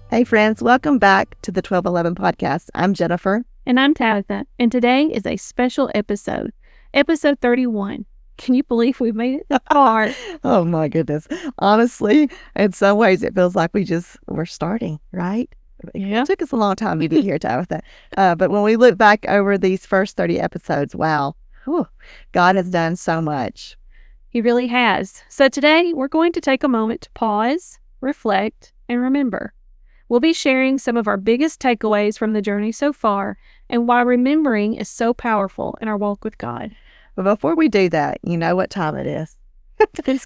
Hey friends, welcome back to the 1211 podcast. I'm Jennifer. And I'm Tabitha, and today is a special episode, episode 31. Can you believe we made it this far? Oh my goodness. Honestly, in some ways it feels like we're starting, right? Yeah. It took us a long time to get here, Tabitha. But when we look back over these first 30 episodes, wow, God has done so much. He really has. So today we're going to take a moment to pause, reflect, and remember. We'll be sharing some of our biggest takeaways from the journey so far and why remembering is so powerful in our walk with God. But before we do that, you know what time it is.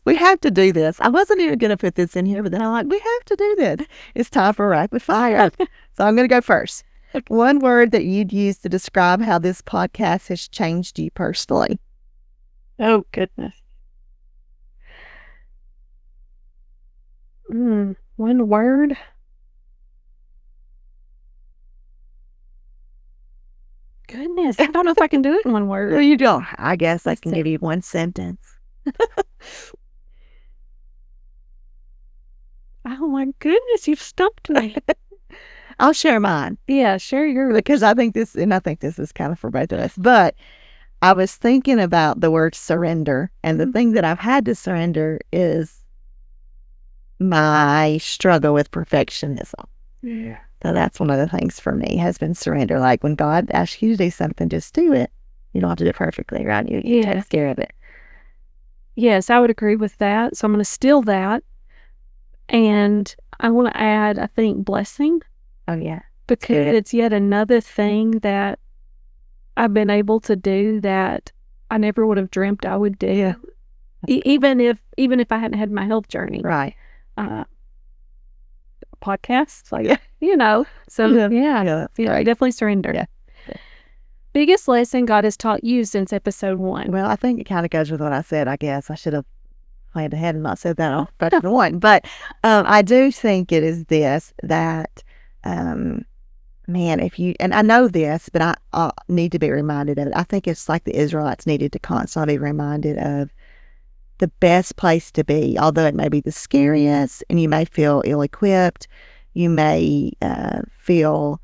We have to do this. I wasn't even going to put this in here, but then I'm like, we have to do this. It's time for rapid fire. So I'm going to go first. One word that you'd use to describe how this podcast has changed you personally. Oh, goodness. One word? Goodness, I don't know if I can do it in one word. Well, you don't. I guess I can give you one sentence. Oh my goodness, you've stumped me. I'll share mine. Yeah, share yours. Because I think this is kind of for both of us. But I was thinking about the word surrender. And the thing that I've had to surrender is my struggle with perfectionism. Yeah. So that's one of the things for me has been surrender. Like when God asks you to do something, just do it. You don't have to do it perfectly, right? You take care of it. Yes, I would agree with that. So I'm going to steal that. And I want to add, I think, blessing. Oh, yeah. Because it's yet another thing that I've been able to do that I never would have dreamt I would do. Yeah. Even if I hadn't had my health journey. Right. Podcasts, like, you know. So, yeah, right. Definitely surrender. Yeah. Biggest lesson God has taught you since episode 1? Well, I think it kind of goes with what I said, I guess. I should have planned ahead and not said that on episode 1. But I do think it is this, that, man, and I know this, but I need to be reminded of it. I think it's like the Israelites needed to constantly be reminded of the best place to be, although it may be the scariest and you may feel ill-equipped, you may feel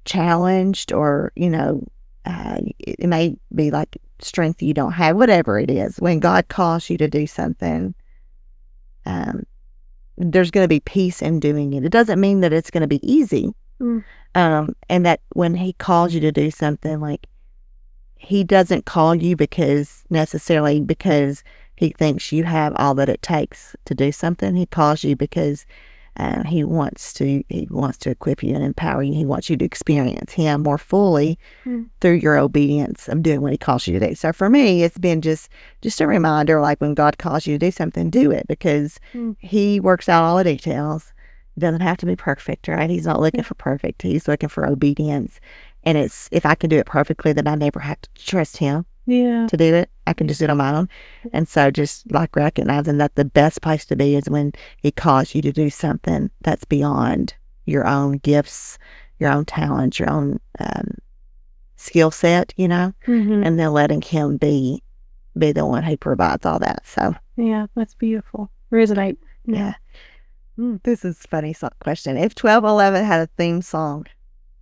challenged, or, it may be like strength you don't have, whatever it is. When God calls you to do something, there's going to be peace in doing it. It doesn't mean that it's going to be easy. And that when he calls you to do something, like, he doesn't call you necessarily because he thinks you have all that it takes to do something. He calls you because he wants to equip you and empower you. He wants you to experience him more fully through your obedience of doing what he calls you to do. So for me, it's been just a reminder, like when God calls you to do something, do it, because he works out all the details. It doesn't have to be perfect, right? He's not looking for perfect. He's looking for obedience. And it's, if I can do it perfectly, then I never have to trust him to do it. I can just do it on my own. And so just like recognizing that the best place to be is when he calls you to do something that's beyond your own gifts, your own talents, your own skill set, and then letting him be the one who provides all that. So yeah, that's beautiful. Resonate. Yeah. This is a funny question. If 1211 had a theme song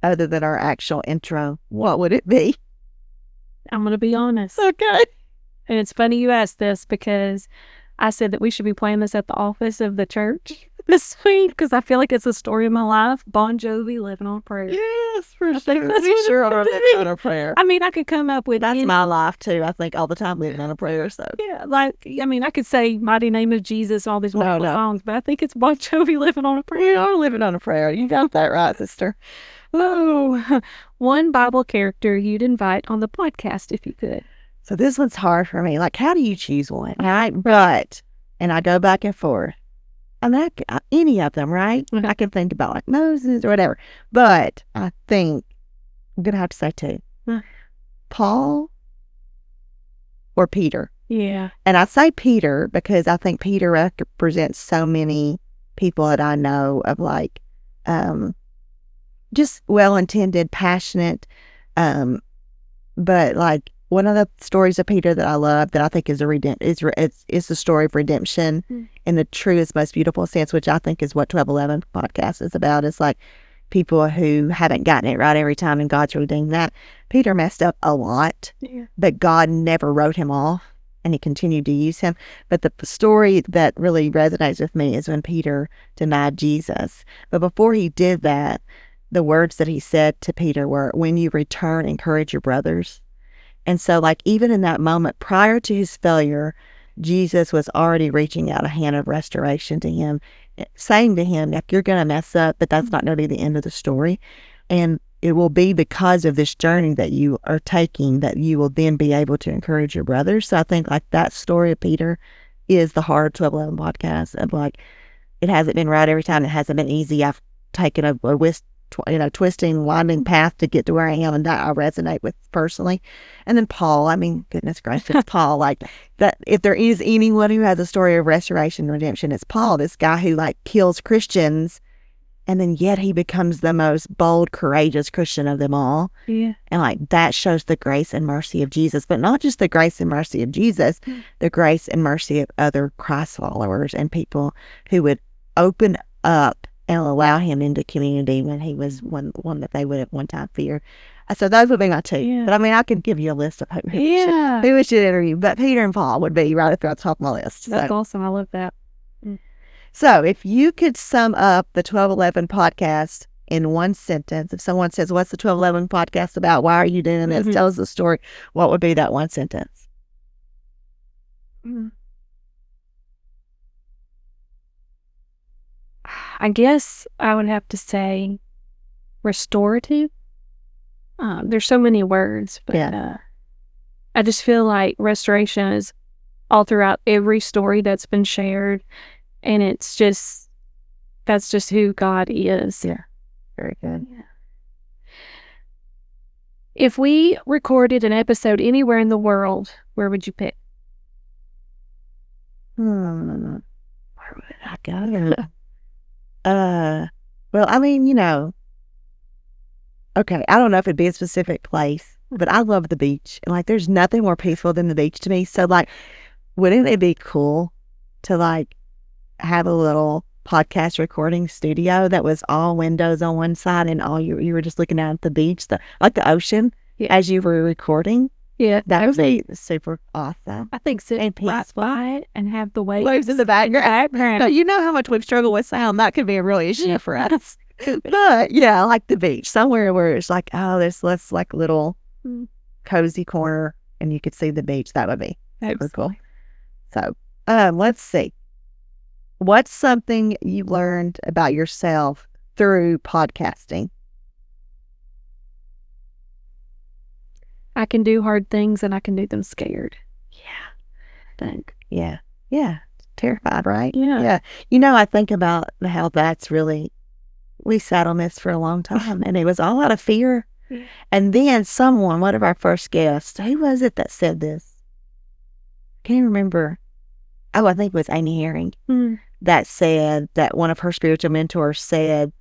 other than our actual intro, what would it be? I'm going to be honest. Okay. And it's funny you asked this, because I said that we should be playing this at the office of the church this week, because I feel like it's the story of my life. Bon Jovi, Living on a Prayer. Yes, for sure. That's sure on Living on a Prayer. I mean, I could come up with... That's my life, too. I think all the time, Living on a Prayer, so... Yeah, I could say Mighty Name of Jesus, all these wonderful songs, but I think it's Bon Jovi, Living on a Prayer. We are living on a prayer. You got that right, sister. Oh, one Bible character you'd invite on the podcast if you could. So this one's hard for me. Like, how do you choose one? Right? But, and I go back and forth. And any of them, right? I can think about like Moses or whatever. But I think I'm going to have to say 2. Paul or Peter. Yeah. And I say Peter because I think Peter represents so many people that I know of, like, just well-intended, passionate, but like one of the stories of Peter that I love, that I think is is the story of redemption in the truest, most beautiful sense, which I think is what 1211 podcast is about. It's like people who haven't gotten it right every time, and God's redeemed that. Peter messed up a lot, but God never wrote him off, and he continued to use him. But the story that really resonates with me is when Peter denied Jesus. But before he did that, the words that he said to Peter were, "When you return, encourage your brothers." And so, like, even in that moment prior to his failure, Jesus was already reaching out a hand of restoration to him, saying to him, like, you're going to mess up, but that's not going to be the end of the story. And it will be because of this journey that you are taking that you will then be able to encourage your brothers. So I think, like, that story of Peter is the hard 1211 podcast of, like, it hasn't been right every time. It hasn't been easy. I've taken a twisting, winding path to get to where I am, and that I resonate with personally. And then Paul, I mean, goodness gracious, Paul, like, that if there is anyone who has a story of restoration and redemption, it's Paul, this guy who, like, kills Christians, and then yet he becomes the most bold, courageous Christian of them all. Yeah. And, like, that shows the grace and mercy of Jesus, but not just the grace and mercy of Jesus, the grace and mercy of other Christ followers and people who would open up and allow him into community when he was one that they would at one time fear. So those would be my two. Yeah. But I mean, I could give you a list of who we should interview, but Peter and Paul would be right at the top of my list. That's awesome. I love that. So if you could sum up the 1211 podcast in one sentence, if someone says, what's the 1211 podcast about? Why are you doing this? Tell us the story. What would be that one sentence? I guess I would have to say restorative. There's so many words, but I just feel like restoration is all throughout every story that's been shared, and that's just who God is. Yeah, very good. Yeah. If we recorded an episode anywhere in the world, where would you pick? Where would I go? Well, I mean, okay, I don't know if it'd be a specific place, but I love the beach. And, like, there's nothing more peaceful than the beach to me. So, like, wouldn't it be cool to, like, have a little podcast recording studio that was all windows on one side and all you were just looking out at the beach, like the ocean, as you were recording? Yeah, that would be super awesome. I think sit and right by it and have the waves in the background. No, you know how much we've struggled with sound. That could be a real issue for us. But yeah, like the beach, somewhere where it's like, oh, there's less, like, little cozy corner and you could see the beach. That would be super cool. So let's see. What's something you learned about yourself through podcasting? I can do hard things and I can do them scared. Yeah. Think. Yeah. Yeah. Terrified, right? Yeah. Yeah. I think about how that's really, we sat on this for a long time and it was all out of fear. Yeah. And then one of our first guests, who was it that said this? Can't even remember. Oh, I think it was Amy Herring that said that one of her spiritual mentors said,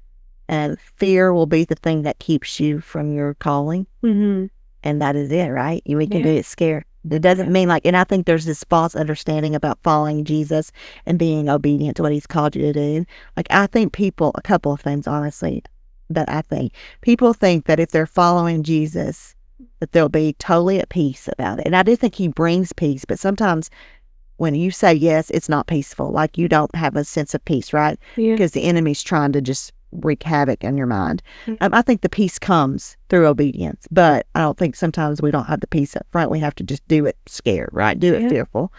fear will be the thing that keeps you from your calling. Mm-hmm. And that is it, right? We can do it scared. It doesn't mean, like, and I think there's this false understanding about following Jesus and being obedient to what he's called you to do. Like, I think a couple of things, honestly, that I think. People think that if they're following Jesus, that they'll be totally at peace about it. And I do think he brings peace, but sometimes when you say yes, it's not peaceful. Like, you don't have a sense of peace, right? Yeah. Because the enemy's trying to just wreak havoc in your mind. I think the peace comes through obedience, but I don't think sometimes we don't have the peace up front. We have to just do it scared, right? Do it fearful.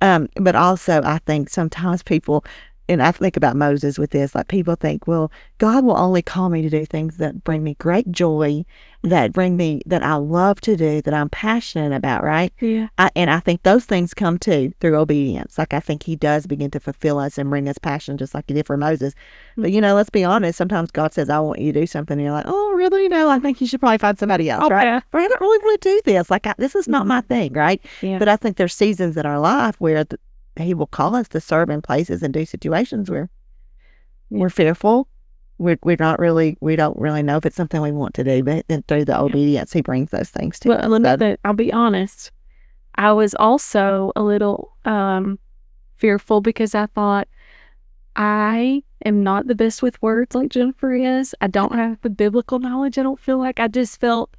But also, I think sometimes people, and I think about Moses with this, like, people think, well, God will only call me to do things that bring me great joy, that I love to do, that I'm passionate about, right? Yeah. And I think those things come too through obedience. Like, I think he does begin to fulfill us and bring us passion just like he did for Moses. But, let's be honest, sometimes God says, I want you to do something, and you're like, oh, really? No, I think you should probably find somebody else, right? Yeah. Or I don't really want to do this. Like, this is not my thing, right? Yeah. But I think there's seasons in our life where he will call us to serve in places and do situations where we're fearful, we don't really know if it's something we want to do, but then through the obedience, he brings those things to us. Well, I'll be honest. I was also a little fearful because I thought, I am not the best with words like Jennifer is. I don't have the biblical knowledge. I don't feel like, I just felt,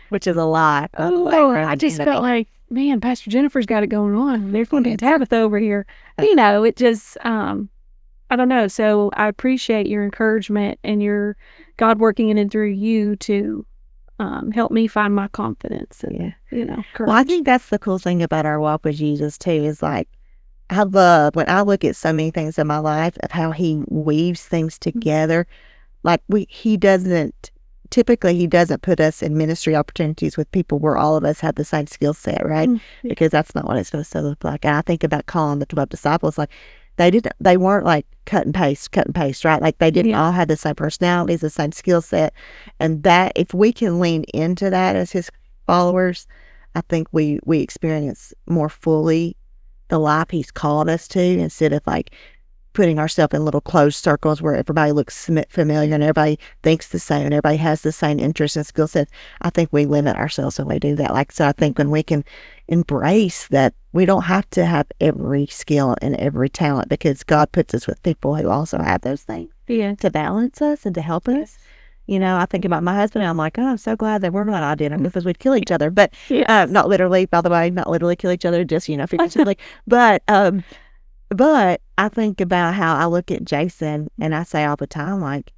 which is a lie. I just felt like, man, Pastor Jennifer's got it going on. There's going to be Tabitha over here. It just, I don't know. So I appreciate your encouragement and your God working in and through you to help me find my confidence and, courage. Well, I think that's the cool thing about our walk with Jesus too, is like, I love when I look at so many things in my life of how he weaves things together. Like he doesn't put us in ministry opportunities with people where all of us have the same skill set, right? Because that's not what it's supposed to look like. And I think about calling the 12 disciples, like they weren't like cut and paste, right? Like they didn't all have the same personalities, the same skill set. And that, if we can lean into that as his followers, I think we experience more fully the life he's called us to, instead of like putting ourselves in little closed circles where everybody looks familiar and everybody thinks the same and everybody has the same interests and skill sets. I think we limit ourselves when we do that. Like, so I think when we can embrace that, we don't have to have every skill and every talent, because God puts us with people who also have those things to balance us and to help us. I think about my husband and I'm like, oh, I'm so glad that we're not identical, because we'd kill each other. But not literally, by the way, not literally kill each other, just, figuratively. But I think about how I look at Jason and I say all the time, like,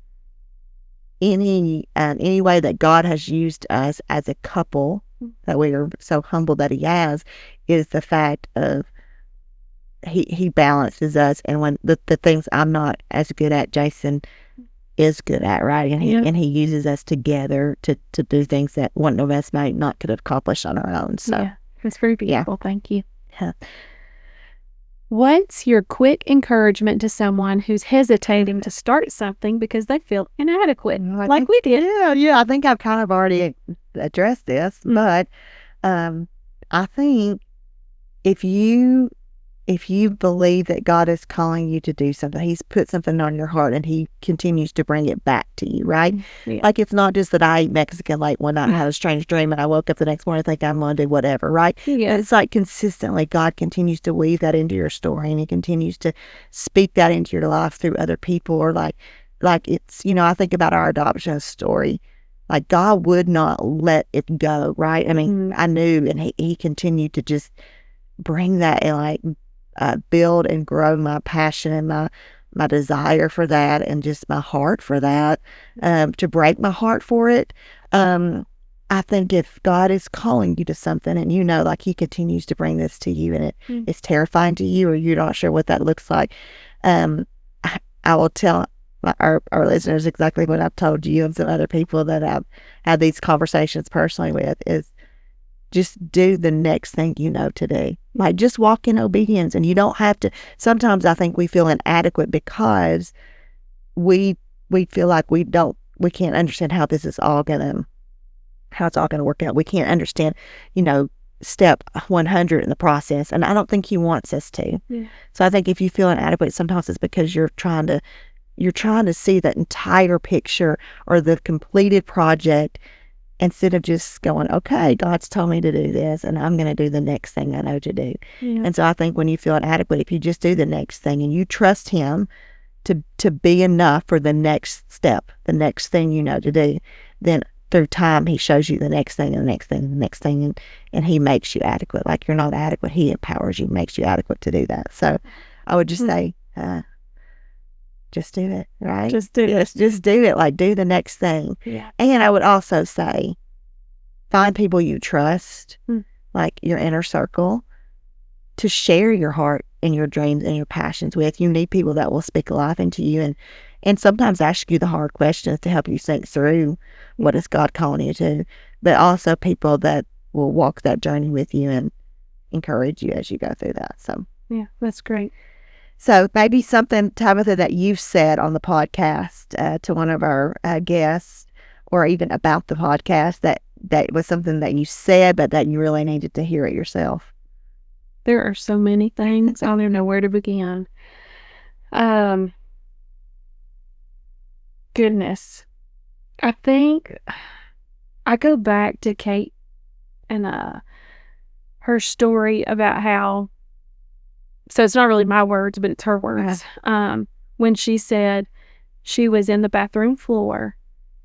any way that God has used us as a couple, that we are so humble that he has, is the fact of he balances us. And when the things I'm not as good at, Jason is good at, right? And he uses us together to do things that one of us might not could have accomplished on our own. So it's very beautiful. Thank you. What's your quick encouragement to someone who's hesitating to start something because they feel inadequate, like we did? I think I've kind of already addressed this, but I think if you believe that God is calling you to do something, he's put something on your heart and he continues to bring it back to you, right? Like, it's not just that I ate Mexican late one night and had a strange dream and I woke up the next morning thinking I'm going to do whatever, right? It's like consistently God continues to weave that into your story, and he continues to speak that into your life through other people, or like it's, I think about our adoption story. Like, God would not let it go, right? I mean, I knew, and he continued to just bring that and like build and grow my passion and my desire for that, and just my heart for that, to break my heart for it. I think if God is calling you to something and like he continues to bring this to you and it's terrifying to you, or you're not sure what that looks like, I will tell our listeners exactly what I've told you and some other people that I've had these conversations personally with, is just do the next thing to do. Like, just walk in obedience, and you don't have to. Sometimes I think we feel inadequate because we feel like we can't understand how it's all gonna work out. We can't understand, step 100 in the process, and I don't think he wants us to. So I think if you feel inadequate, sometimes it's because you're trying to see that entire picture or the completed project, instead of just going, okay, God's told me to do this and I'm going to do the next thing I know to do. And so I think when you feel inadequate, if you just do the next thing and you trust him to be enough for the next step, the next thing to do, then through time he shows you the next thing and the next thing and the next thing, and he makes you adequate. Like, you're not adequate, he empowers you, makes you adequate to do that. So I would just say, just do it, right? Just do it. Just do it. Like, do the next thing. And I would also say, find people you trust, like your inner circle, to share your heart and your dreams and your passions with. You need people that will speak life into you and sometimes ask you the hard questions to help you think through what is God calling you to, but also people that will walk that journey with you and encourage you as you go through that. So that's great. So maybe something, Tabitha, that you've said on the podcast to one of our guests, or even about the podcast, that was something that you said, but that you really needed to hear it yourself. There are so many things. I don't even know where to begin. Goodness. I think I go back to Kate and her story about how, so it's not really my words, but it's her words. When she said she was in the bathroom floor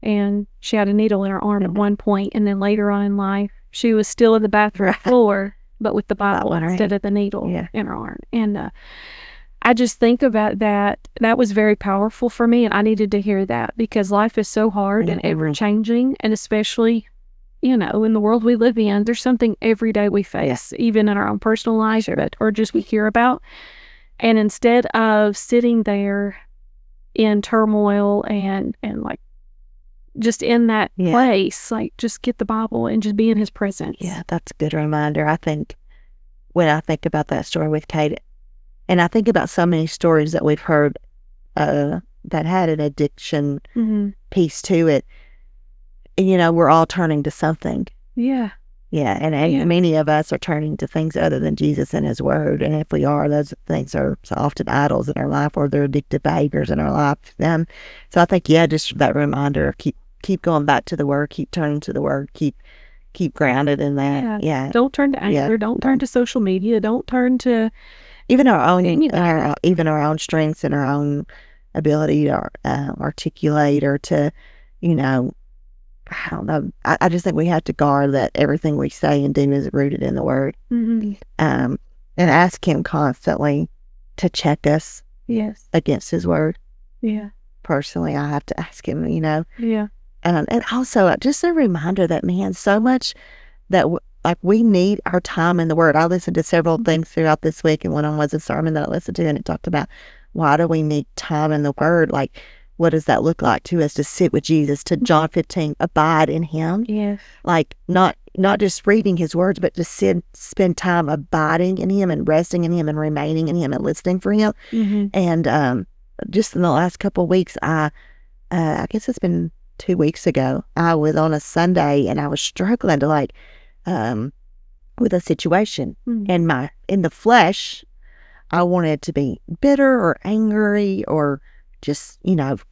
and she had a needle in her arm at one point, and then later on in life, she was still in the bathroom floor, but with the Bible instead of the needle in her arm. And I just think about that. That was very powerful for me, and I needed to hear that because life is so hard and ever-changing, and especially, in the world we live in, there's something every day we face, even in our own personal lives or just we hear about. And instead of sitting there in turmoil and like just in that place, like just get the Bible and just be in his presence. Yeah, that's a good reminder. I think when I think about that story with Kate, and I think about so many stories that we've heard that had an addiction piece to it, we're all turning to something. Yeah. Yeah, and many of us are turning to things other than Jesus and his word. And if we are, those things are so often idols in our life, or they're addictive behaviors in our life. So I think, just that reminder, keep going back to the word, keep turning to the word, keep grounded in that. Yeah. Don't turn to anger. Don't turn to social media. Don't turn to even our own, even our own strengths and our own ability to articulate or to, I don't know. I just think we have to guard that everything we say and do is rooted in the word. And ask him constantly to check us against his word. Yeah. Personally, I have to ask him, Yeah. And also just a reminder that, man, so much that we need our time in the word. I listened to several things throughout this week, and one was a sermon that I listened to, and it talked about why do we need time in the word? Like, what does that look like to us to sit with Jesus, to John 15, abide in him? Yes. Like, not just reading his words, but to spend time abiding in him and resting in him and remaining in him and listening for him. And just in the last couple of weeks, I guess it's been 2 weeks ago, I was on a Sunday and I was struggling to with a situation. And in the flesh, I wanted to be bitter or angry or just,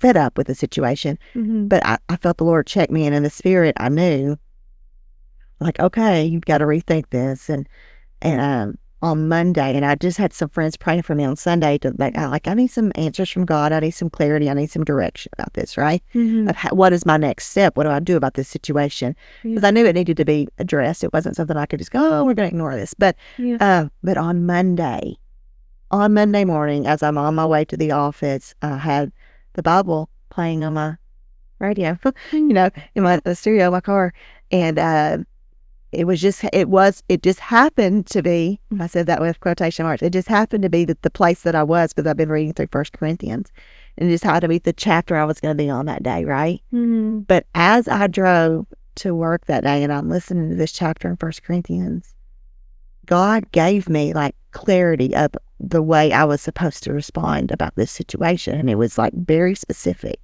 fed up with the situation. But I felt the Lord check me, and in the spirit, I knew, like, okay, you've got to rethink this. And on Monday, and I just had some friends praying for me on Sunday I need some answers from God. I need some clarity. I need some direction about this, right? Of what is my next step? What do I do about this situation? Because I knew it needed to be addressed. It wasn't something I could just go, oh, we're going to ignore this. But on Monday morning, as I'm on my way to the office, I had the Bible playing on my radio, in the stereo of my car. And it just happened to be, I said that with quotation marks, it just happened to be the place that I was, because I've been reading through 1 Corinthians, and it just happened to be the chapter I was going to be on that day, right? But as I drove to work that day and I'm listening to this chapter in 1 Corinthians, God gave me clarity of the way I was supposed to respond about this situation, and it was very specific.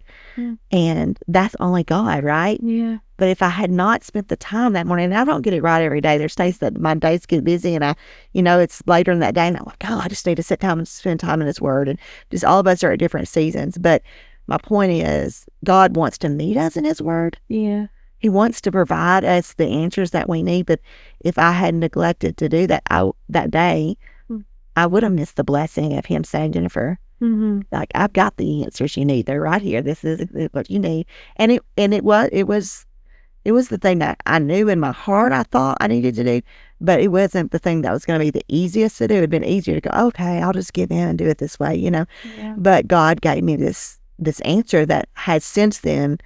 And that's only God, right? Yeah. But if I had not spent the time that morning, and I don't get it right every day. There's days that my days get busy, and it's later in that day, and I'm like, oh, I just need to sit down and spend time in his word. And just all of us are at different seasons. But my point is, God wants to meet us in his word. Yeah. He wants to provide us the answers that we need. But if I had neglected to do that that day, I would have missed the blessing of him saying, Jennifer, I've got the answers you need. They're right here. This is what you need. And it was the thing that I knew in my heart I thought I needed to do, but it wasn't the thing that was going to be the easiest to do. It'd been easier to go, okay, I'll just give in and do it this way, Yeah. But God gave me this answer that has since then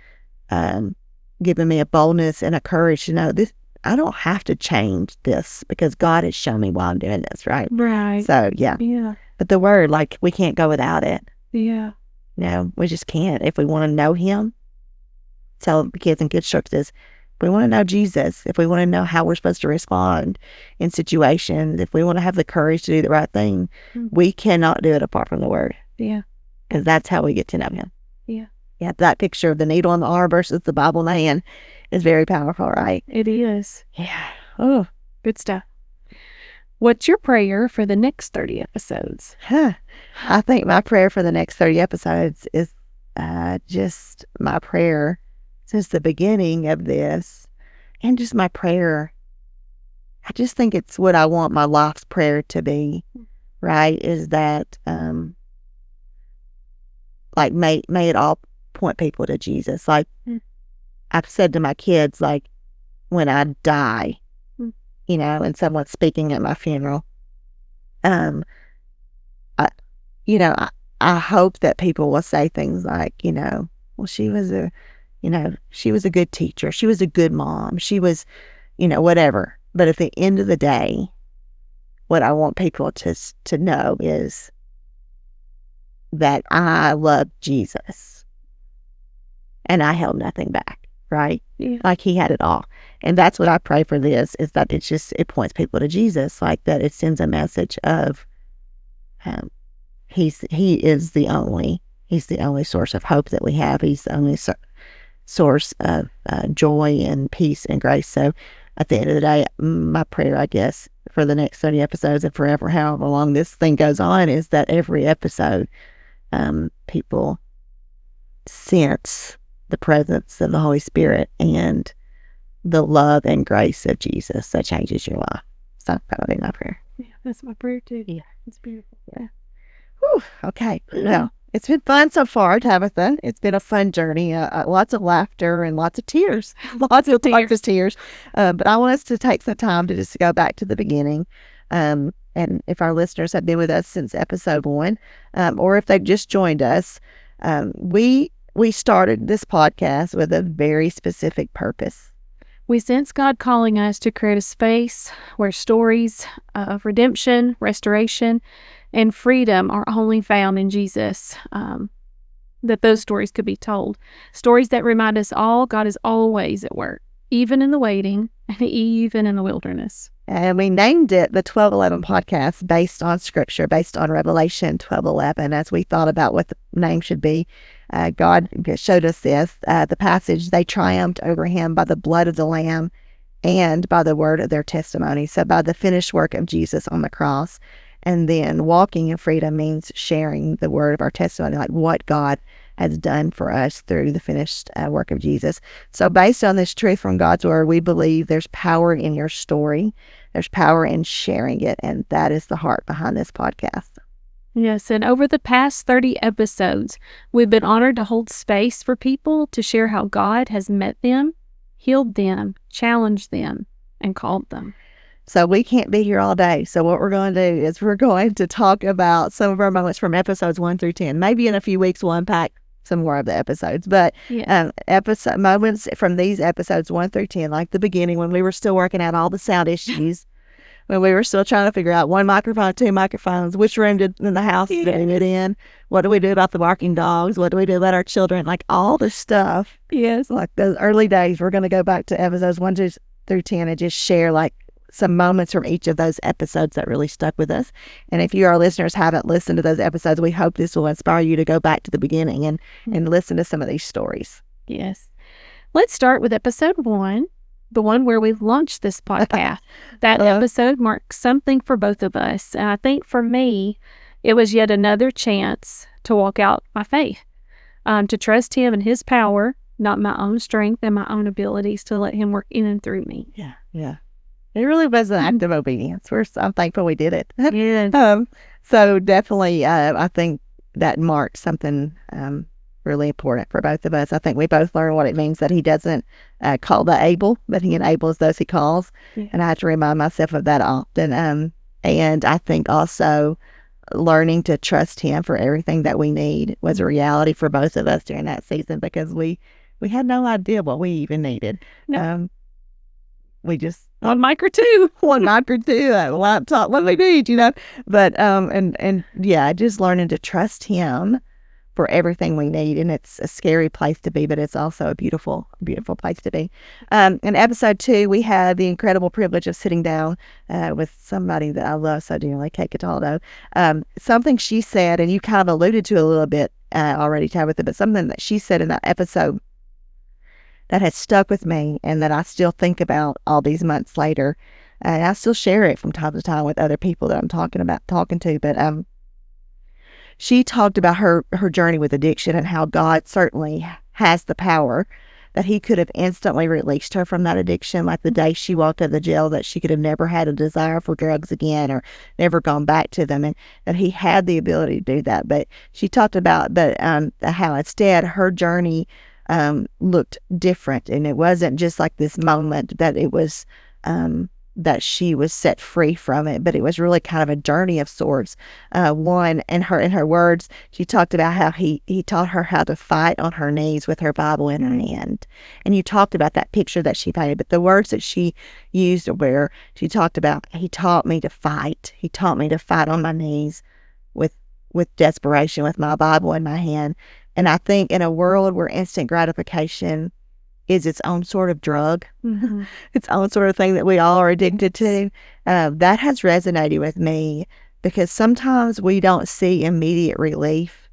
given me a boldness and a courage to know this. I don't have to change this because God has shown me why I'm doing this, right? Right. So, yeah. Yeah. But the word, we can't go without it. Yeah. No, we just can't. If we want to know him, tell the kids in good churches, if we want to know Jesus, if we want to know how we're supposed to respond in situations, if we want to have the courage to do the right thing, we cannot do it apart from the word. Yeah. Because that's how we get to know him. Yeah. Yeah, that picture of the needle in the arm versus the Bible in the hand is very powerful, right? It is. Yeah. Oh, good stuff. What's your prayer for the next 30 episodes? I think my prayer for the next 30 episodes is just my prayer since the beginning of this, and just my prayer, I just think it's what I want my life's prayer to be, right? Is that, like, may it all point people to Jesus. Like, I've said to my kids, like, when I die, and someone's speaking at my funeral, I, I hope that people will say things like, well, she was a good teacher. She was a good mom. She was, whatever. But at the end of the day, what I want people to know is that I loved Jesus and I held nothing back, right? Yeah. Like, he had it all. And that's what I pray for this, is that it points people to Jesus, like that it sends a message of, he's the only source of hope that we have. He's the only source of joy and peace and grace. So at the end of the day, my prayer, I guess, for the next 30 episodes and forever, however long this thing goes on, is that every episode, people sense the presence of the Holy Spirit and the love and grace of Jesus that changes your life. So that would be my prayer. Yeah, that's my prayer too. Yeah. It's beautiful. Yeah. Whew, okay. Well, it's been fun so far, Tabitha. It's been a fun journey. Lots of laughter and lots of tears. Lots of tears. But I want us to take some time to just go back to the beginning. And if our listeners have been with us since episode 1, or if they've just joined us, we started this podcast with a very specific purpose. We sense God calling us to create a space where stories of redemption, restoration, and freedom are only found in Jesus, that those stories could be told. Stories that remind us all God is always at work, even in the waiting and even in the wilderness. And we named it the 12:11 podcast based on scripture, based on Revelation 12:11. As we thought about what the name should be, God showed us this, the passage, they triumphed over him by the blood of the Lamb and by the word of their testimony. So by the finished work of Jesus on the cross. And then walking in freedom means sharing the word of our testimony, like what God has done for us through the finished work of Jesus. So based on this truth from God's word, we believe there's power in your story. There's power in sharing it. And that is the heart behind this podcast. Yes, and over the past 30 episodes, we've been honored to hold space for people to share how God has met them, healed them, challenged them, and called them. So we can't be here all day. So what we're going to do is we're going to talk about some of our moments from episodes 1 through 10. Maybe in a few weeks we'll unpack some more of the episodes. But episode moments from these episodes 1 through 10, like the beginning when we were still working out all the sound issues, when we were still trying to figure out 1 microphone, 2 microphones, which room in the house did it in, what do we do about the barking dogs, what do we do about our children, like all the stuff. Yes. Like those early days, we're going to go back to episodes 1 through 10 and just share like some moments from each of those episodes that really stuck with us. And if you, our listeners, haven't listened to those episodes, we hope this will inspire you to go back to the beginning and listen to some of these stories. Yes. Let's start with episode 1, the one where we launched this podcast. That episode marked something for both of us. And I think for me, it was yet another chance to walk out my faith, to trust him and his power, not my own strength and my own abilities, to let him work in and through me. Yeah, yeah. It really was an act of obedience. I'm thankful we did it. Yeah. So definitely, I think that marked something really important for both of us. I think we both learned what it means that he doesn't call the able, but he enables those he calls. Yeah. And I have to remind myself of that often. And I think also learning to trust him for everything that we need was a reality for both of us during that season, because we had no idea what we even needed. No. We just one mic or two, a laptop, what do we need, But and yeah, just learning to trust him for everything we need. And it's a scary place to be, but it's also a beautiful place to be. In episode 2, we had the incredible privilege of sitting down with somebody that I love so dearly, Kate Cataldo. Something she said, and you kind of alluded to a little bit already, Tabitha, but something that she said in that episode that has stuck with me and that I still think about all these months later. And I still share it from time to time with other people that I'm talking to. But she talked about her journey with addiction and how God certainly has the power that he could have instantly released her from that addiction, like the day she walked out of the jail, that she could have never had a desire for drugs again or never gone back to them, and that he had the ability to do that. But she talked about how instead her journey looked different, and it wasn't just like this moment that it was that she was set free from it, but it was really kind of a journey of sorts. One, in her words, she talked about how he taught her how to fight on her knees with her Bible in her hand. And you talked about that picture that she painted, but the words that she used where she talked about, he taught me to fight. He taught me to fight on my knees with desperation, with my Bible in my hand. And I think in a world where instant gratification is its own sort of drug, its own sort of thing that we all are addicted to, that has resonated with me, because sometimes we don't see immediate relief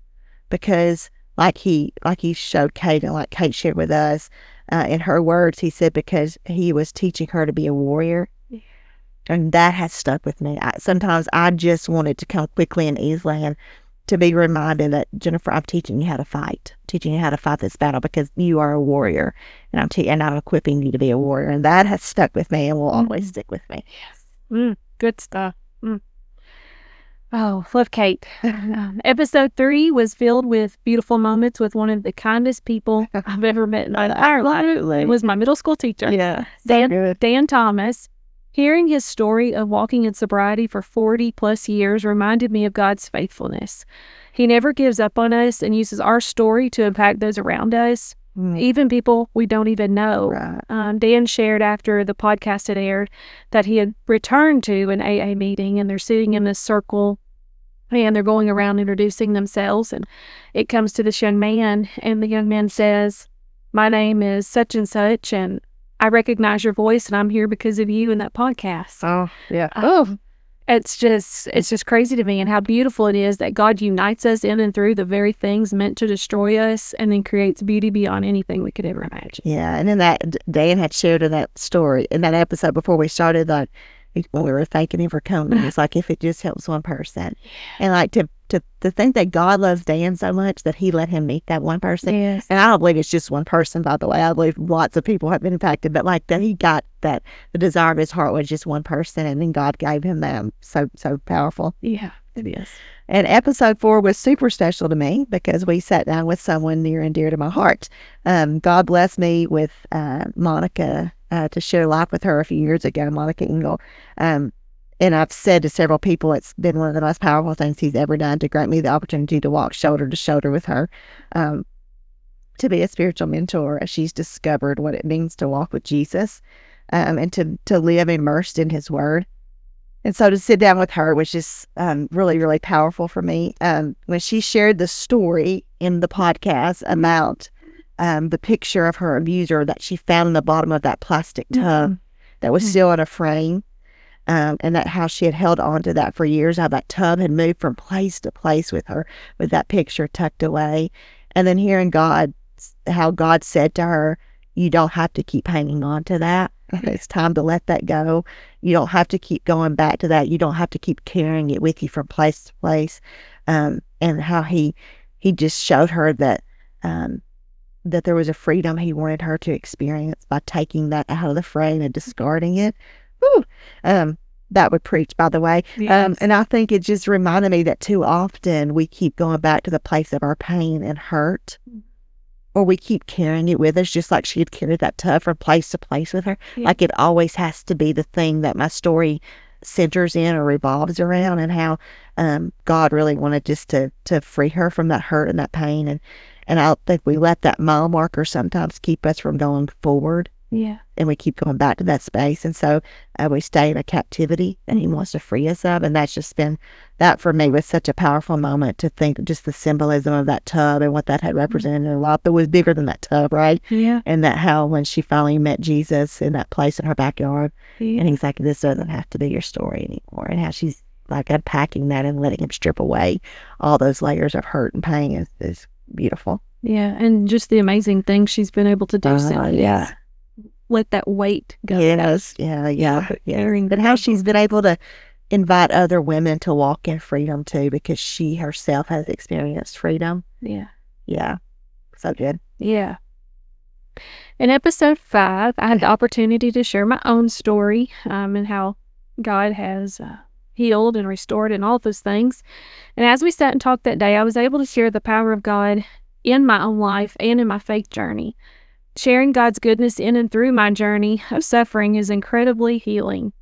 because like he showed Kate, and like Kate shared with us, in her words, he said because he was teaching her to be a warrior. And that has stuck with me. Sometimes I just want it to come quickly and easily, and to be reminded that, Jennifer, I'm teaching you how to fight, this battle, because you are a warrior, and I'm equipping you to be a warrior. And that has stuck with me and will always stick with me. Yes. Good stuff. Oh, love Kate. Episode 3 was filled with beautiful moments with one of the kindest people I've ever met in my entire life. It was my middle school teacher. Yeah, Dan Thomas. Hearing his story of walking in sobriety for 40 plus years reminded me of God's faithfulness. He never gives up on us and uses our story to impact those around us, even people we don't even know. Right. Dan shared after the podcast had aired that he had returned to an AA meeting, and they're sitting in this circle and they're going around introducing themselves, and it comes to this young man, and the young man says, "My name is such and such, and I recognize your voice, and I'm here because of you and that podcast." Oh, yeah. It's just crazy to me, and how beautiful it is that God unites us in and through the very things meant to destroy us, and then creates beauty beyond anything we could ever imagine. Yeah, and then that Dan had shared in that story, in that episode before we started, that when we were thanking him for coming, it's like, if it just helps one person, and like to think that God loves Dan so much that he let him meet that one person. Yes. And I don't believe it's just one person, by the way. I believe lots of people have been impacted, but like that he got that the desire of his heart was just one person, and then God gave him them. So powerful. Yeah, it is. And episode 4 was super special to me because we sat down with someone near and dear to my heart. God blessed me with Monica to share life with her a few years ago, Monica Engel. And I've said to several people, it's been one of the most powerful things he's ever done to grant me the opportunity to walk shoulder to shoulder with her, to be a spiritual mentor as she's discovered what it means to walk with Jesus, and to live immersed in his word. And so to sit down with her was just really, really powerful for me. When she shared the story in the podcast about the picture of her abuser that she found in the bottom of that plastic tub that was still in a frame, and that how she had held on to that for years, how that tub had moved from place to place with her, with that picture tucked away. And then hearing how God said to her, you don't have to keep hanging on to that. It's time to let that go. You don't have to keep going back to that. You don't have to keep carrying it with you from place to place. And how he just showed her that that there was a freedom he wanted her to experience by taking that out of the frame and discarding it. Woo! That would preach, by the way. Yes. And I think it just reminded me that too often we keep going back to the place of our pain and hurt, or we keep carrying it with us, just like she had carried that tub from place to place with her. Yeah. Like it always has to be the thing that my story centers in or revolves around, and how God really wanted just to free her from that hurt and that pain. And I think we let that mile marker sometimes keep us from going forward. Yeah. And we keep going back to that space. And so we stay in a captivity that he wants to free us of. And that's just been, that for me was such a powerful moment to think just the symbolism of that tub and what that had represented in her life. That was bigger than that tub, right? Yeah. And that how when she finally met Jesus in that place in her backyard, and he's like, this doesn't have to be your story anymore. And how she's like unpacking that and letting him strip away all those layers of hurt and pain is beautiful. Yeah. And just the amazing things she's been able to do since. Yeah. Let that weight go. Yes. Yeah. Hearing But how she's been able to invite other women to walk in freedom too, because she herself has experienced freedom. Yeah. Yeah. So good. Yeah. In episode 5, I had the opportunity to share my own story and how God has healed and restored and all those things. And as we sat and talked that day, I was able to share the power of God in my own life and in my faith journey. Sharing God's goodness in and through my journey of suffering is incredibly healing.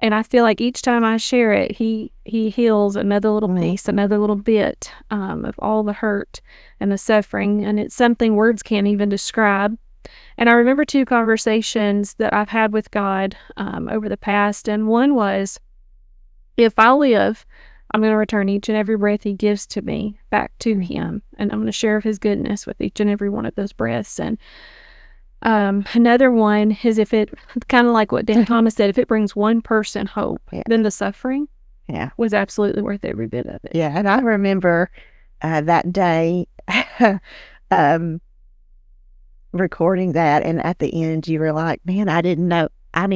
And I feel like each time I share it, he heals another little piece, another little bit of all the hurt and the suffering. And it's something words can't even describe. And I remember 2 conversations that I've had with God over the past. And one was, if I live, I'm going to return each and every breath he gives to me back to him. And I'm going to share of his goodness with each and every one of those breaths. And another one is, if it, kind of like what Dan Thomas said, if it brings one person hope, then the suffering was absolutely worth every bit of it. Yeah. And I remember that day recording that, and at the end you were like, man, I didn't know how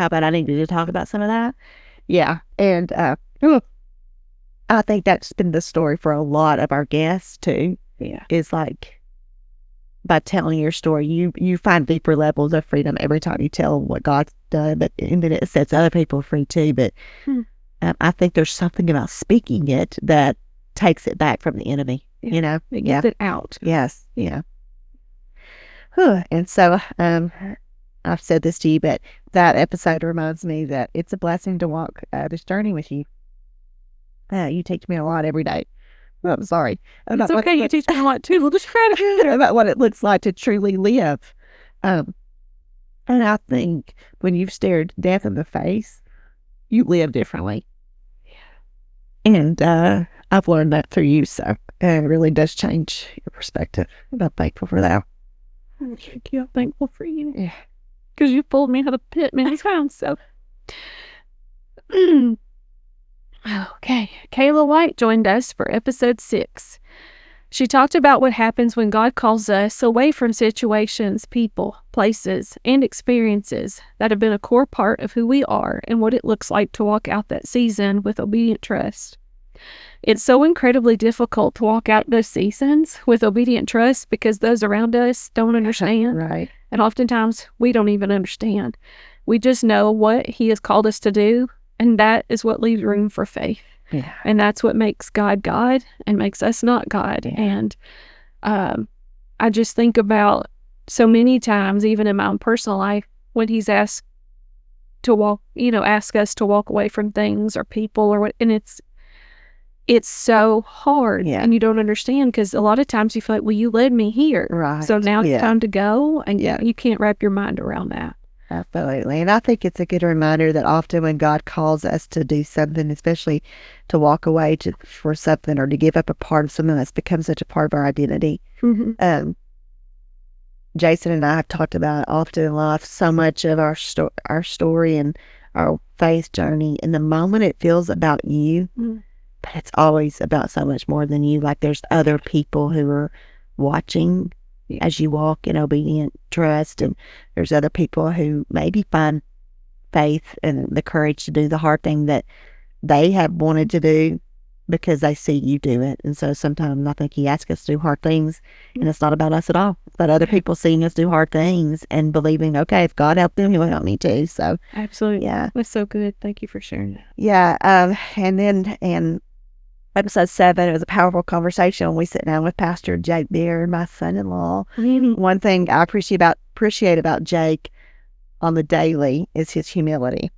bad I needed to talk about some of that. Yeah. And I think that's been the story for a lot of our guests too. Yeah. Is like, by telling your story, you find deeper levels of freedom every time you tell what God's done, and then it sets other people free too. But I think there's something about speaking it that takes it back from the enemy. Yeah. You know, it gets it out. Yes, yeah. And so I've said this to you, but that episode reminds me that it's a blessing to walk this journey with you. You teach me a lot every day. Well, I'm sorry. It's okay. You teach me a lot too. We'll just try to about what it looks like to truly live. And I think when you've stared death in the face, you live differently. Yeah. And I've learned that through you, so it really does change your perspective. And I'm thankful for that. Thank you. I'm thankful for you. Yeah. Because you pulled me out of the pit many times, so. Okay, Kayla White joined us for episode 6. She talked about what happens when God calls us away from situations, people, places, and experiences that have been a core part of who we are, and what it looks like to walk out that season with obedient trust. It's so incredibly difficult to walk out those seasons with obedient trust because those around us don't understand. Right. And oftentimes we don't even understand. We just know what he has called us to do. And that is what leaves room for faith. Yeah. And that's what makes God God and makes us not God. Yeah. And I just think about so many times, even in my own personal life, when he's asked to walk, ask us to walk away from things or people or what, and it's so hard. Yeah. And you don't understand, because a lot of times you feel like, well, you led me here. Right. So now it's time to go. And you can't wrap your mind around that. Absolutely. And I think it's a good reminder that often when God calls us to do something, especially to walk away for something or to give up a part of something that's become such a part of our identity. Mm-hmm. Jason and I have talked about often in life so much of our story and our faith journey. In the moment, it feels about you, but it's always about so much more than you. Like there's other people who are watching as you walk in obedient trust, and there's other people who maybe find faith and the courage to do the hard thing that they have wanted to do because they see you do it. And so sometimes I think he asks us to do hard things, and it's not about us at all. It's about other people seeing us do hard things and believing, okay, if God helped them, he'll help me too. So absolutely. Yeah. That's so good. Thank you for sharing that. Yeah. And then in episode 7, it was a powerful conversation when we sit down with Pastor Jake Beer, my son-in-law. Mm-hmm. One thing I appreciate about Jake on the daily is his humility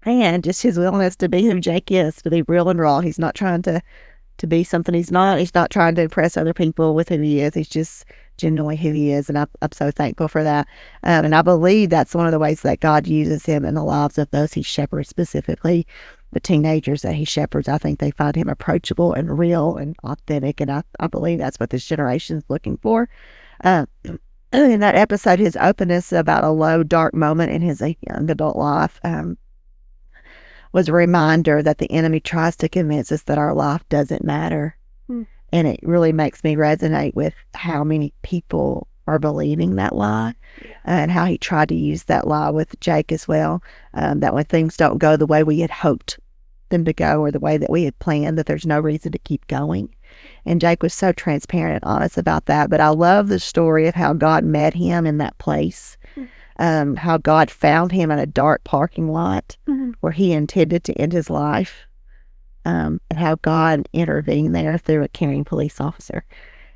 and just his willingness to be who Jake is, to be real and raw. He's not trying to be something he's not. He's not trying to impress other people with who he is. He's just genuinely who he is, and I'm so thankful for that. And I believe that's one of the ways that God uses him in the lives of those he shepherds, specifically the teenagers that he shepherds. I think they find him approachable and real and authentic, and I believe that's what this generation is looking for. In that episode, his openness about a low, dark moment in his young adult life was a reminder that the enemy tries to convince us that our life doesn't matter. And it really makes me resonate with how many people or believing that lie, and how he tried to use that lie with Jake as well, that when things don't go the way we had hoped them to go or the way that we had planned, that there's no reason to keep going. And Jake was so transparent and honest about that. But I love the story of how God met him in that place, how God found him in a dark parking lot where he intended to end his life, and how God intervened there through a caring police officer.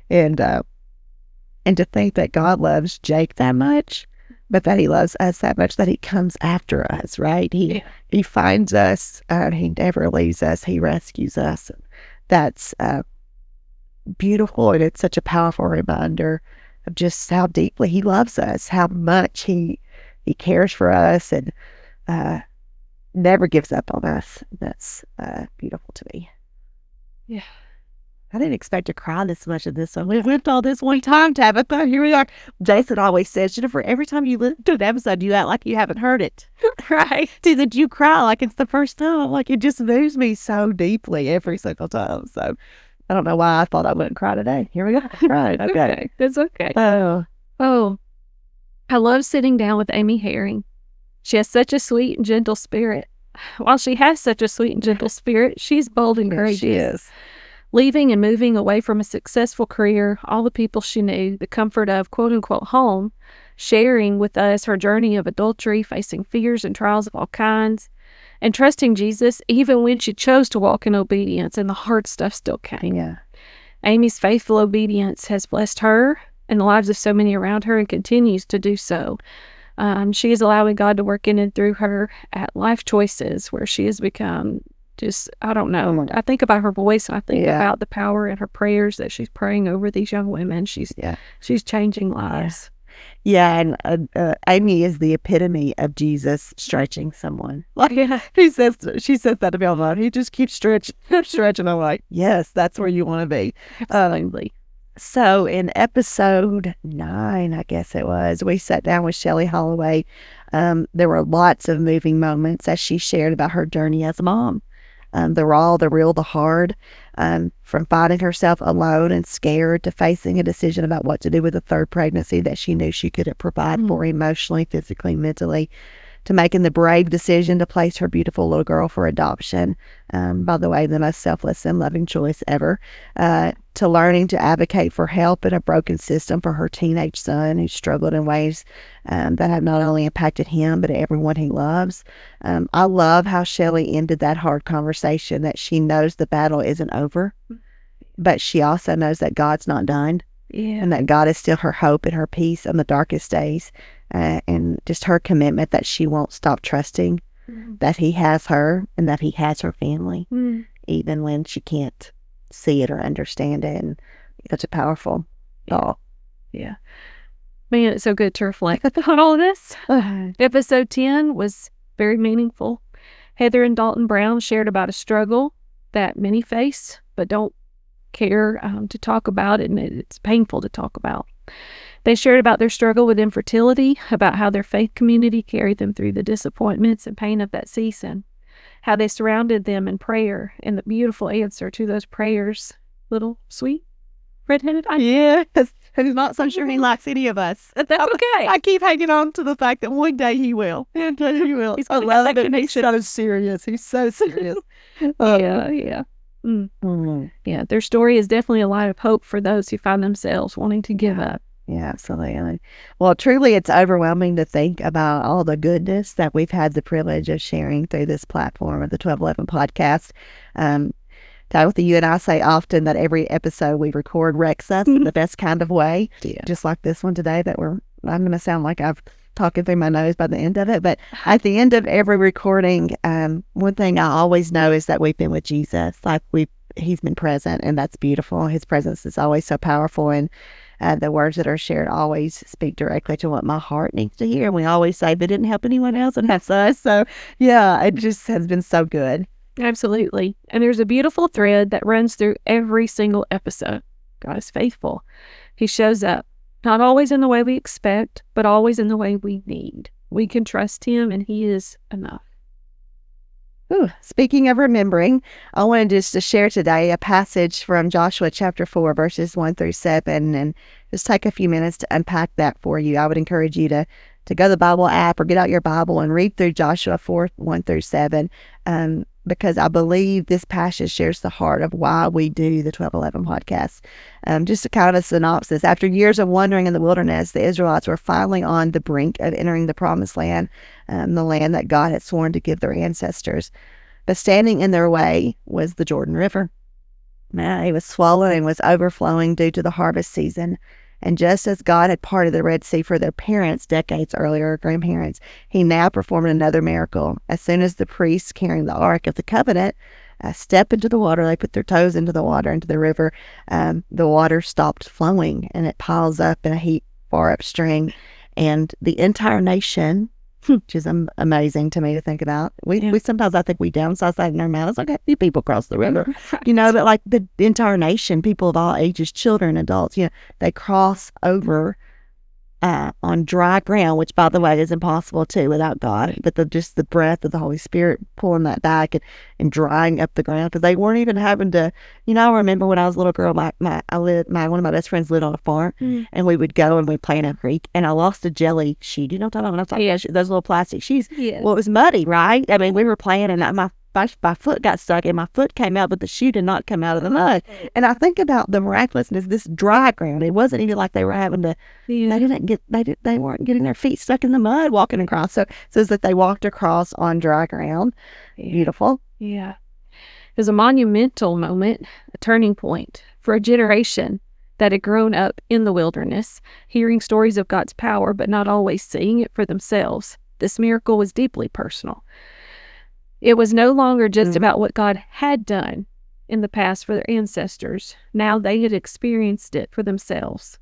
And to think that God loves Jake that much, but that he loves us that much, that he comes after us, right? He finds us, and he never leaves us. He rescues us. That's beautiful, and it's such a powerful reminder of just how deeply he loves us, how much he cares for us, and never gives up on us. That's beautiful to me. Yeah. I didn't expect to cry this much of this one. We've lived all this one time, Tabitha. Here we are. Jason always says, Jennifer, every time you listen to an episode, you act like you haven't heard it. Right. Did you cry like it's the first time? Like, it just moves me so deeply every single time. So I don't know why I thought I wouldn't cry today. Here we go. Right. Okay. That's okay. Oh, I love sitting down with Amy Herring. She has such a sweet and gentle spirit. While she has such a sweet and gentle spirit, she's bold and courageous. She is. Leaving and moving away from a successful career, all the people she knew, the comfort of quote-unquote home, sharing with us her journey of adultery, facing fears and trials of all kinds, and trusting Jesus even when she chose to walk in obedience and the hard stuff still came. Yeah. Amy's faithful obedience has blessed her and the lives of so many around her and continues to do so. She is allowing God to work in and through her at life choices where she has become just, I don't know. I think about her voice, and I think about the power in her prayers that she's praying over these young women. She's changing lives. Yeah, and Amy is the epitome of Jesus stretching someone. Like, she says that to me all the time. He just keeps stretching. I'm like, yes, that's where you want to be. Absolutely. So in episode 9, I guess it was, we sat down with Shelley Holloway. There were lots of moving moments as she shared about her journey as a mom. The raw, the real, the hard, from finding herself alone and scared to facing a decision about what to do with a third pregnancy that she knew she couldn't provide for emotionally, physically, mentally, to making the brave decision to place her beautiful little girl for adoption. By the way, the most selfless and loving choice ever. To learning to advocate for help in a broken system for her teenage son who struggled in ways that have not only impacted him, but everyone he loves. I love how Shelley ended that hard conversation, that she knows the battle isn't over, but she also knows that God's not done. Yeah. And that God is still her hope and her peace on the darkest days. And just her commitment that she won't stop trusting that he has her and that he has her family, even when she can't see it or understand it. And such a powerful thought. Yeah. Man, it's so good to reflect on all of this. Episode 10 was very meaningful. Heather and Dalton Brown shared about a struggle that many face, but don't care to talk about it, and it's painful to talk about. They shared about their struggle with infertility, about how their faith community carried them through the disappointments and pain of that season, how they surrounded them in prayer, and the beautiful answer to those prayers. Little sweet redheaded eye. Yes, and he's not so sure he likes any of us. That's okay. I keep hanging on to the fact that one day he will. One day he will. He's I love it. He's so serious. He's so serious. Yeah. Yeah, their story is definitely a light of hope for those who find themselves wanting to give up. Yeah, absolutely. Well, truly, it's overwhelming to think about all the goodness that we've had the privilege of sharing through this platform of the 1211 podcast. Tabitha, you and I say often that every episode we record wrecks us in the best kind of way. Yeah. Just like this one today I'm going to sound like I've talking through my nose by the end of it. But at the end of every recording, one thing I always know is that we've been with Jesus. He's been present, and that's beautiful. His presence is always so powerful, and the words that are shared always speak directly to what my heart needs to hear. And we always say, if it didn't help anyone else, and that's us. So yeah, it just has been so good. Absolutely. And there's a beautiful thread that runs through every single episode. God is faithful. He shows up, not always in the way we expect, but always in the way we need. We can trust him, and he is enough. Ooh, speaking of remembering, I wanted just to share today a passage from Joshua chapter 4, verses 1 through 7, and just take a few minutes to unpack that for you. I would encourage you to go to the Bible app or get out your Bible and read through Joshua 4, 1 through 7, because I believe this passage shares the heart of why we do the 1211 podcast. Just a kind of a synopsis. After years of wandering in the wilderness, the Israelites were finally on the brink of entering the promised land, the land that God had sworn to give their ancestors. But standing in their way was the Jordan River. Now, it was swollen and was overflowing due to the harvest season. And just as God had parted the Red Sea for their parents decades earlier, grandparents, he now performed another miracle. As soon as the priests carrying the Ark of the Covenant step into the water, they put their toes into the water, into the river, the water stopped flowing and it piles up in a heap far upstream. And the entire nation, which is amazing to me to think about. We sometimes, I think we downsize that in our minds. Like, a few people cross the river, but like the entire nation, people of all ages, children, adults, they cross over on dry ground, which, by the way, is impossible too without God. But just the breath of the Holy Spirit pulling that back and drying up the ground, because they weren't even having to. I remember when I was a little girl, one of my best friends lived on a farm, and we would go and we'd play in a creek, and I lost a jelly shoe. Do you know what I'm talking about? When I was like, those little plastic shoes. Yeah. Well, it was muddy, right? I mean, we were playing, and my foot got stuck and my foot came out, but the shoe did not come out of the mud. And I think about the miraculousness, this dry ground. It wasn't even like they were having to, they weren't getting their feet stuck in the mud walking across. So it says that they walked across on dry ground. Yeah. Beautiful. Yeah. It was a monumental moment, a turning point for a generation that had grown up in the wilderness, hearing stories of God's power, but not always seeing it for themselves. This miracle was deeply personal. It was no longer just about what God had done in the past for their ancestors. Now they had experienced it for themselves.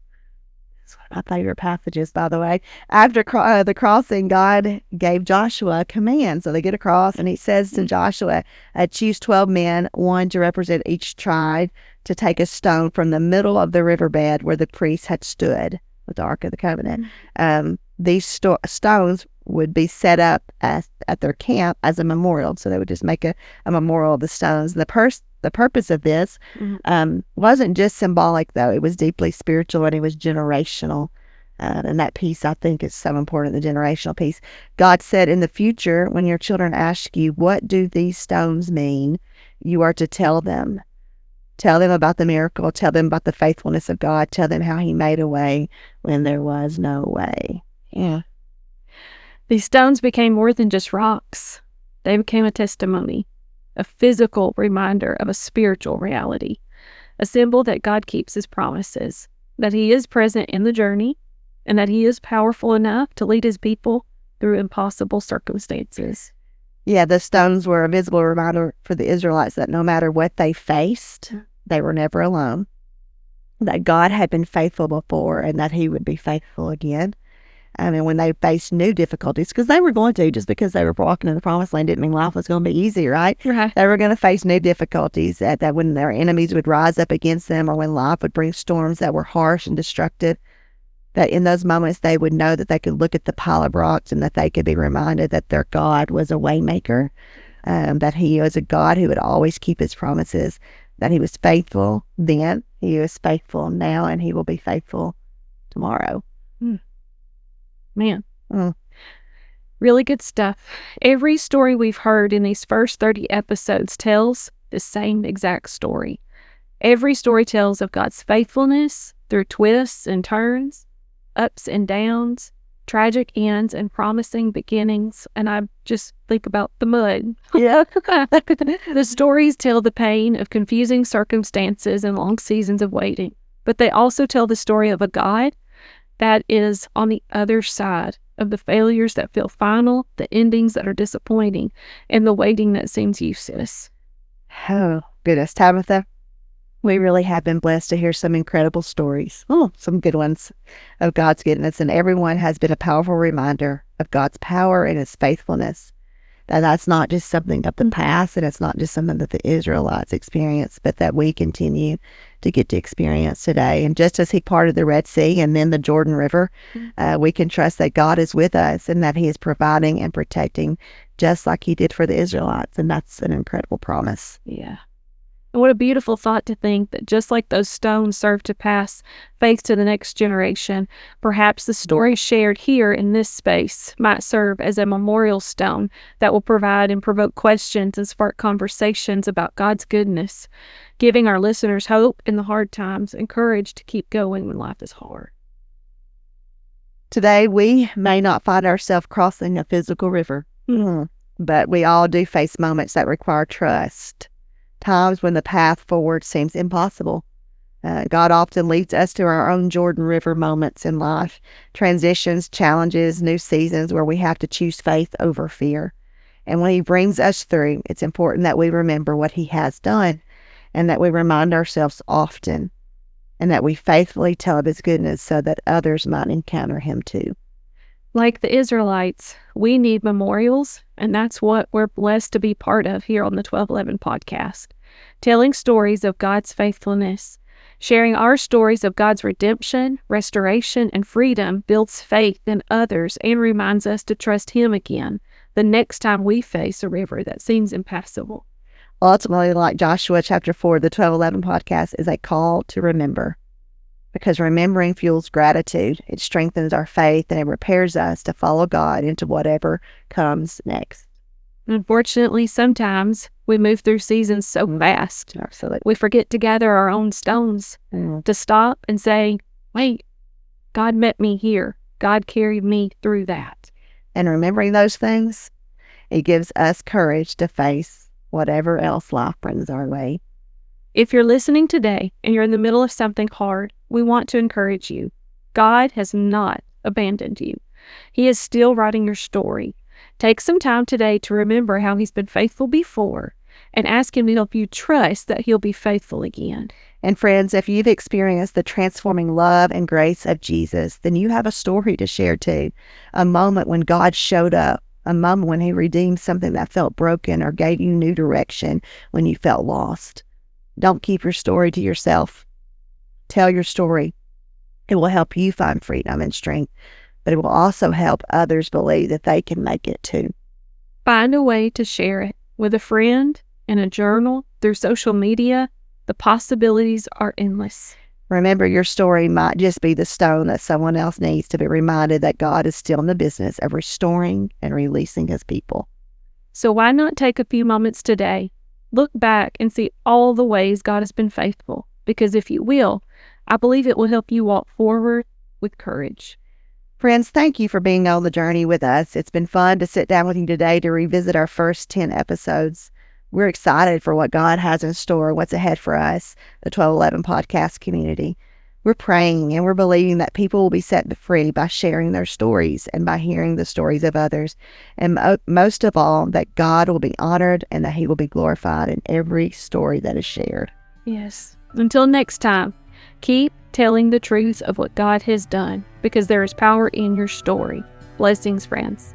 That's one of my favorite passages, by the way. After the crossing, God gave Joshua a command. So they get across, and he says to Joshua, choose 12 men, one to represent each tribe, to take a stone from the middle of the riverbed where the priests had stood with the Ark of the Covenant. These stones would be set up at their camp as a memorial. So they would just make a memorial of the stones. The purpose of this wasn't just symbolic, though. It was deeply spiritual, and it was generational. And that piece, I think, is so important, the generational piece. God said, in the future, when your children ask you, what do these stones mean? You are to tell them. Tell them about the miracle. Tell them about the faithfulness of God. Tell them how he made a way when there was no way. Yeah. These stones became more than just rocks. They became a testimony, a physical reminder of a spiritual reality, a symbol that God keeps his promises, that he is present in the journey, and that he is powerful enough to lead his people through impossible circumstances. Yeah, the stones were a visible reminder for the Israelites that no matter what they faced, they were never alone, that God had been faithful before and that he would be faithful again. And when they faced new difficulties, because they were going to, just because they were walking in the promised land didn't mean life was going to be easy, right? They were going to face new difficulties, that when their enemies would rise up against them, or when life would bring storms that were harsh and destructive, that in those moments they would know that they could look at the pile of rocks and that they could be reminded that their God was a waymaker, that he was a God who would always keep his promises, that he was faithful then, he is faithful now, and he will be faithful tomorrow. Man, really good stuff. Every story we've heard in these first 30 episodes tells the same exact story. Every story tells of God's faithfulness through twists and turns, ups and downs, tragic ends, and promising beginnings. And I just think about the mud. Yeah. The stories tell the pain of confusing circumstances and long seasons of waiting, but they also tell the story of a God that is on the other side of the failures that feel final, the endings that are disappointing, and the waiting that seems useless. Oh, goodness, Tabitha, we really have been blessed to hear some incredible stories. Oh, some good ones of God's goodness, and everyone has been a powerful reminder of God's power and his faithfulness. That's not just something of the past, and it's not just something that the Israelites experienced, but that we continue to get to experience today. And just as he parted the Red Sea and then the Jordan River, we can trust that God is with us and that he is providing and protecting just like he did for the Israelites. And that's an incredible promise. Yeah. And what a beautiful thought to think that just like those stones serve to pass faith to the next generation, perhaps the story shared here in this space might serve as a memorial stone that will provide and provoke questions and spark conversations about God's goodness, giving our listeners hope in the hard times and courage to keep going when life is hard. Today, we may not find ourselves crossing a physical river, but we all do face moments that require trust. Times when the path forward seems impossible. God often leads us to our own Jordan River moments in life, transitions, challenges, new seasons where we have to choose faith over fear. And when he brings us through, it's important that we remember what he has done and that we remind ourselves often and that we faithfully tell of his goodness so that others might encounter him too. Like the Israelites, we need memorials, and that's what we're blessed to be part of here on the 1211 podcast. Telling stories of God's faithfulness, sharing our stories of God's redemption, restoration, and freedom builds faith in others and reminds us to trust him again the next time we face a river that seems impassable. Ultimately, like Joshua chapter 4, the 1211 podcast is a call to remember. Because remembering fuels gratitude, it strengthens our faith, and it prepares us to follow God into whatever comes next. Unfortunately, sometimes we move through seasons so fast. Absolutely. We forget to gather our own stones, to stop and say, wait, God met me here. God carried me through that. And remembering those things, it gives us courage to face whatever else life brings our way. If you're listening today and you're in the middle of something hard, we want to encourage you. God has not abandoned you. He is still writing your story. Take some time today to remember how he's been faithful before and ask him to help you trust that he'll be faithful again. And friends, if you've experienced the transforming love and grace of Jesus, then you have a story to share too. A moment when God showed up, a moment when he redeemed something that felt broken or gave you new direction when you felt lost. Don't keep your story to yourself. Tell your story. It will help you find freedom and strength, but it will also help others believe that they can make it too. Find a way to share it with a friend, in a journal, through social media. The possibilities are endless. Remember, your story might just be the stone that someone else needs to be reminded that God is still in the business of restoring and releasing his people. So why not take a few moments today? Look back and see all the ways God has been faithful, because if you will, I believe it will help you walk forward with courage. Friends, thank you for being on the journey with us. It's been fun to sit down with you today to revisit our first 10 episodes. We're excited for what God has in store, what's ahead for us, the 1211 podcast community. We're praying and we're believing that people will be set free by sharing their stories and by hearing the stories of others. And most of all, that God will be honored and that he will be glorified in every story that is shared. Yes. Until next time, keep telling the truth of what God has done, because there is power in your story. Blessings, friends.